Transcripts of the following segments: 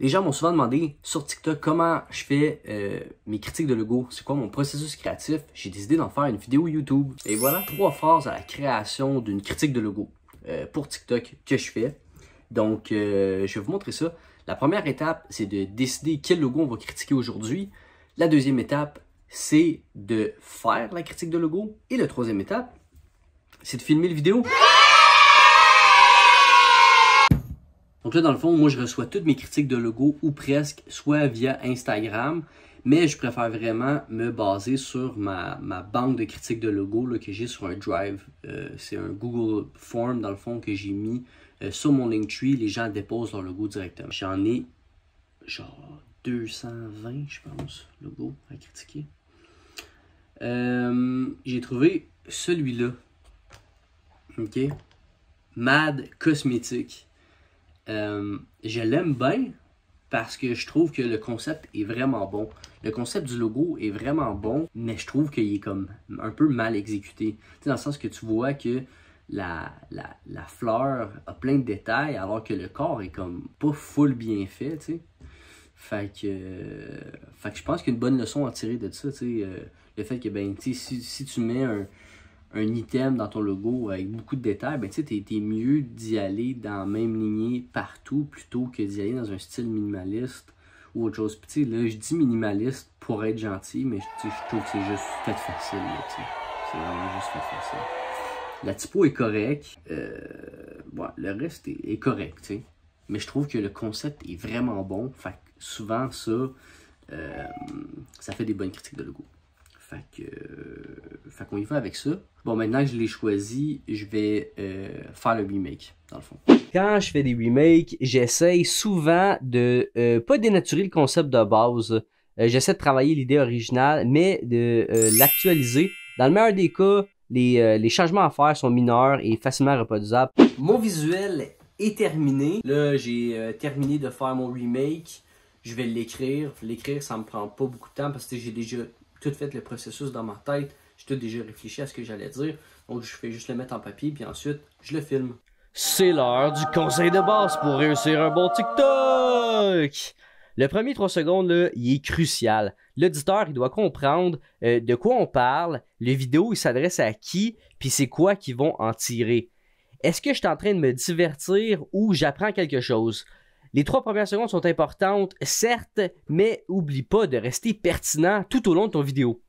Les gens m'ont souvent demandé sur TikTok comment je fais mes critiques de logo. C'est quoi mon processus créatif? J'ai décidé d'en faire une vidéo YouTube. Et voilà 3 phases à la création d'une critique de logo pour TikTok que je fais. Donc, je vais vous montrer ça. La première étape, c'est de décider quel logo on va critiquer aujourd'hui. La deuxième étape, c'est de faire la critique de logo. Et la troisième étape, c'est de filmer la vidéo. Donc là, dans le fond, moi, je reçois toutes mes critiques de logo ou presque, soit via Instagram, mais je préfère vraiment me baser sur ma banque de critiques de logo là, que j'ai sur un Drive. C'est un Google Form, dans le fond, que j'ai mis sur mon Linktree. Les gens déposent leur logo directement. J'en ai genre 220, je pense, logos à critiquer. J'ai trouvé celui-là. OK? Mad Cosmétique. Je l'aime bien parce que je trouve que le concept est vraiment bon. Le concept du logo est vraiment bon, mais je trouve qu'il est comme un peu mal exécuté. Tu sais, dans le sens que tu vois que la fleur a plein de détails alors que le corps est comme pas full bien fait, tu sais. Fait que je pense qu'il y a une bonne leçon à tirer de ça, tu sais. Le fait que, ben, tu sais, si tu mets un item dans ton logo avec beaucoup de détails, ben tu sais, t'es mieux d'y aller dans la même lignée partout plutôt que d'y aller dans un style minimaliste ou autre chose. Puis tu sais, là, je dis minimaliste pour être gentil, mais je trouve que c'est juste fait facile, là, tu sais. C'est vraiment juste fait facile. La typo est correcte. Ouais, le reste est correct, tu sais. Mais je trouve que le concept est vraiment bon. Fait que souvent, ça fait des bonnes critiques de logo. Fait qu'on y va avec ça. Bon, maintenant que je l'ai choisi, je vais faire le remake, dans le fond. Quand je fais des remakes, j'essaye souvent de pas dénaturer le concept de base. J'essaie de travailler l'idée originale, mais de l'actualiser. Dans le meilleur des cas, les changements à faire sont mineurs et facilement reproduisables. Mon visuel est terminé. Là, j'ai terminé de faire mon remake. Je vais l'écrire. L'écrire, ça me prend pas beaucoup de temps parce que j'ai déjà tout fait le processus dans ma tête. J'ai tout déjà réfléchi à ce que j'allais dire. Donc, je fais juste le mettre en papier, puis ensuite, je le filme. C'est l'heure du conseil de base pour réussir un bon TikTok! Le premier 3 secondes, là, il est crucial. L'auditeur, il doit comprendre de quoi on parle, le vidéo, il s'adresse à qui, puis c'est quoi qu'ils vont en tirer. Est-ce que je suis en train de me divertir ou j'apprends quelque chose? Les 3 premières secondes sont importantes, certes, mais oublie pas de rester pertinent tout au long de ton vidéo.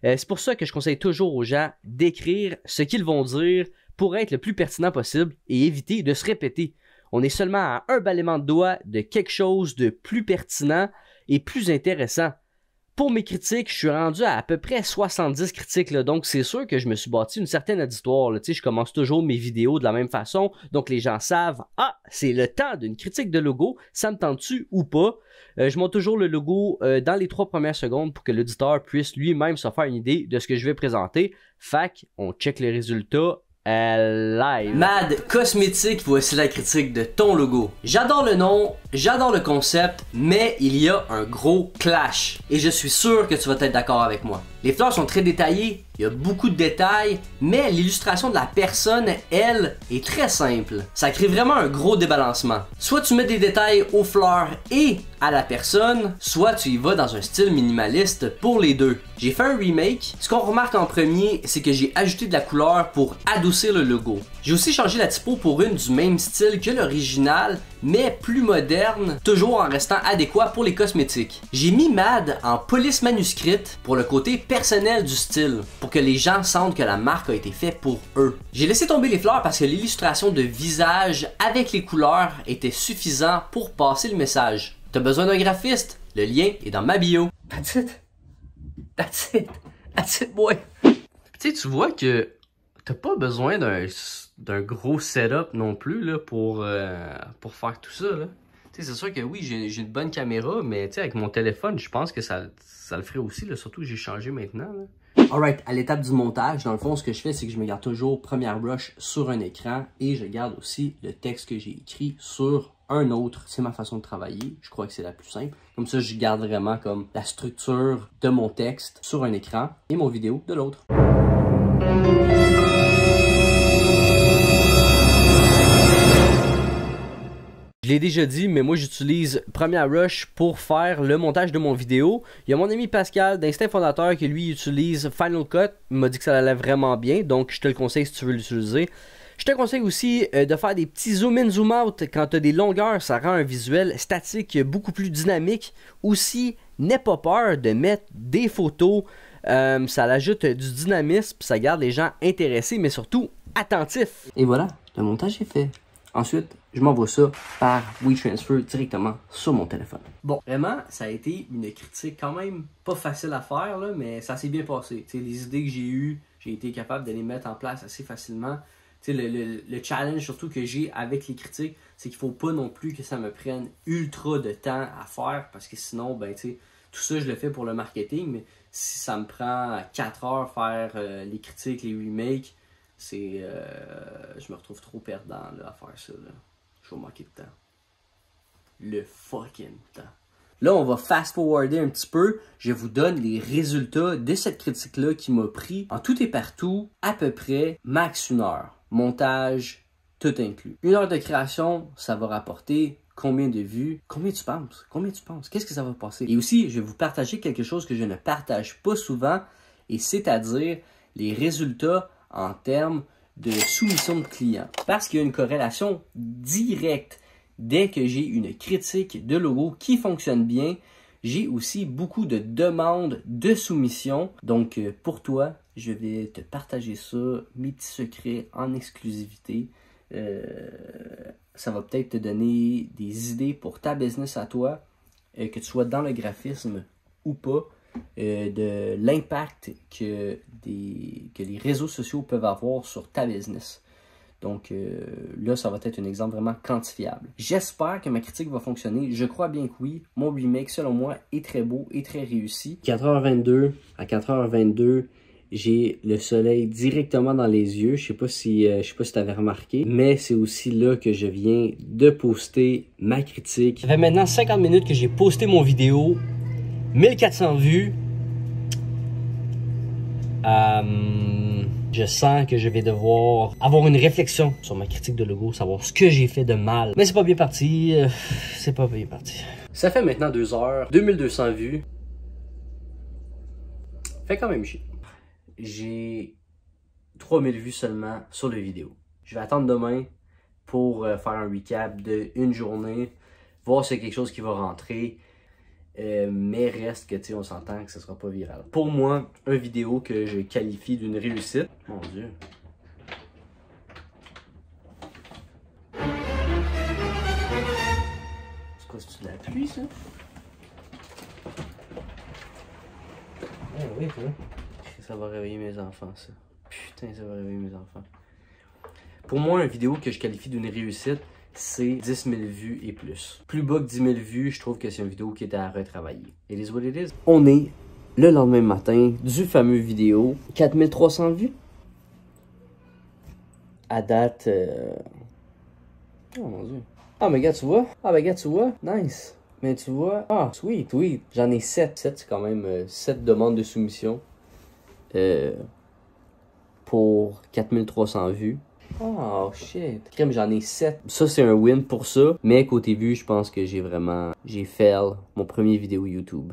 C'est pour ça que je conseille toujours aux gens d'écrire ce qu'ils vont dire pour être le plus pertinent possible et éviter de se répéter. On est seulement à un balaiement de doigt de quelque chose de plus pertinent et plus intéressant. Pour mes critiques, je suis rendu à peu près 70 critiques, là, donc c'est sûr que je me suis bâti une certaine auditoire. Là, je commence toujours mes vidéos de la même façon, donc les gens savent « Ah, c'est le temps d'une critique de logo, ça me tente-tu ou pas? » Je monte toujours le logo dans les 3 premières secondes pour que l'auditeur puisse lui-même se faire une idée de ce que je vais présenter. Fac, on check les résultats. Live. Mad Cosmétique, voici la critique de ton logo. J'adore le nom, j'adore le concept, mais il y a un gros clash. Et je suis sûr que tu vas être d'accord avec moi. Les fleurs sont très détaillées, il y a beaucoup de détails, mais l'illustration de la personne, elle, est très simple. Ça crée vraiment un gros débalancement. Soit tu mets des détails aux fleurs et à la personne, soit tu y vas dans un style minimaliste pour les deux. J'ai fait un remake. Ce qu'on remarque en premier, c'est que j'ai ajouté de la couleur pour adoucir le logo. J'ai aussi changé la typo pour une du même style que l'original, mais plus moderne, toujours en restant adéquat pour les cosmétiques. J'ai mis Mad en police manuscrite pour le côté personnel du style, pour que les gens sentent que la marque a été faite pour eux. J'ai laissé tomber les fleurs parce que l'illustration de visage avec les couleurs était suffisant pour passer le message. T'as besoin d'un graphiste? Le lien est dans ma bio. That's it. That's it. That's it, boy. Tu sais, tu vois que t'as pas besoin d'un gros setup non plus là, pour faire tout ça. C'est sûr que oui, j'ai une bonne caméra, mais avec mon téléphone, je pense que ça le ferait aussi, là, surtout que j'ai changé maintenant. Alright, à l'étape du montage, dans le fond, ce que je fais, c'est que je me garde toujours première brush sur un écran et je garde aussi le texte que j'ai écrit sur un autre. C'est ma façon de travailler, je crois que c'est la plus simple. Comme ça, je garde vraiment comme la structure de mon texte sur un écran et mon vidéo de l'autre. Je l'ai déjà dit, mais moi j'utilise Premiere Rush pour faire le montage de mon vidéo. Il y a mon ami Pascal d'Instinct Fondateur qui lui utilise Final Cut. Il m'a dit que ça allait vraiment bien, donc je te le conseille si tu veux l'utiliser. Je te conseille aussi de faire des petits zoom in, zoom out quand tu as des longueurs. Ça rend un visuel statique beaucoup plus dynamique. Aussi, n'aie pas peur de mettre des photos. Ça ajoute du dynamisme, ça garde les gens intéressés, mais surtout attentifs. Et voilà, le montage est fait. Ensuite, je m'envoie ça par WeTransfer directement sur mon téléphone. Bon, vraiment, ça a été une critique quand même pas facile à faire, là, mais ça s'est bien passé. T'sais, les idées que j'ai eues, j'ai été capable de les mettre en place assez facilement. Le challenge surtout que j'ai avec les critiques, c'est qu'il ne faut pas non plus que ça me prenne ultra de temps à faire, parce que sinon, ben, tout ça, je le fais pour le marketing, mais si ça me prend 4 heures faire les critiques, les remakes, je me retrouve trop perdant là, à faire ça. Là. Je vais manquer de temps. Le fucking temps. Là, on va fast-forwarder un petit peu. Je vous donne les résultats de cette critique-là qui m'a pris, en tout et partout, à peu près max 1 heure. Montage, tout inclus. 1 heure de création, ça va rapporter combien de vues? Combien tu penses? Combien tu penses? Qu'est-ce que ça va passer? Et aussi, je vais vous partager quelque chose que je ne partage pas souvent, et c'est-à-dire les résultats en termes de soumission de clients. Parce qu'il y a une corrélation directe. Dès que j'ai une critique de logo qui fonctionne bien, j'ai aussi beaucoup de demandes de soumission. Donc, pour toi, je vais te partager ça, mes petits secrets en exclusivité. Ça va peut-être te donner des idées pour ta business à toi, que tu sois dans le graphisme ou pas, de l'impact que les réseaux sociaux peuvent avoir sur ta business. Donc là, ça va être un exemple vraiment quantifiable. J'espère que ma critique va fonctionner. Je crois bien que oui. Mon remake, selon moi, est très beau et très réussi. 4h22, à 4h22, j'ai le soleil directement dans les yeux. Je sais pas si tu avais remarqué, mais c'est aussi là que je viens de poster ma critique. Ça fait maintenant 50 minutes que j'ai posté mon vidéo. 1400 vues. Je sens que je vais devoir avoir une réflexion sur ma critique de logo, savoir ce que j'ai fait de mal. Mais c'est pas bien parti, c'est pas bien parti. Ça fait maintenant 2 heures, 2200 vues. Fait quand même chier. J'ai 3000 vues seulement sur la vidéo. Je vais attendre demain pour faire un recap de une journée, voir si c'est quelque chose qui va rentrer. Mais reste que, tu sais, on s'entend que ce sera pas viral. Pour moi, une vidéo que je qualifie d'une réussite. Mon Dieu. C'est quoi, c'est-tu de la pluie, ça? Ah oui, toi. Ça va réveiller mes enfants, ça. Putain, ça va réveiller mes enfants. Pour moi, une vidéo que je qualifie d'une réussite, c'est 10 000 vues et plus. Plus bas que 10 000 vues, je trouve que c'est une vidéo qui est à retravailler. It is what it is. On est le lendemain matin du fameux vidéo. 4300 vues. À date... Oh mon Dieu. Ah, mais gars, tu vois? Ah, ben gars, tu vois? Nice. Mais tu vois? Ah, sweet, oui. J'en ai 7. 7, c'est quand même 7 demandes de soumission. Pour 4300 vues. Oh shit. Crème, j'en ai 7. Ça, c'est un win pour ça. Mais côté vue, je pense que j'ai fail mon premier vidéo YouTube.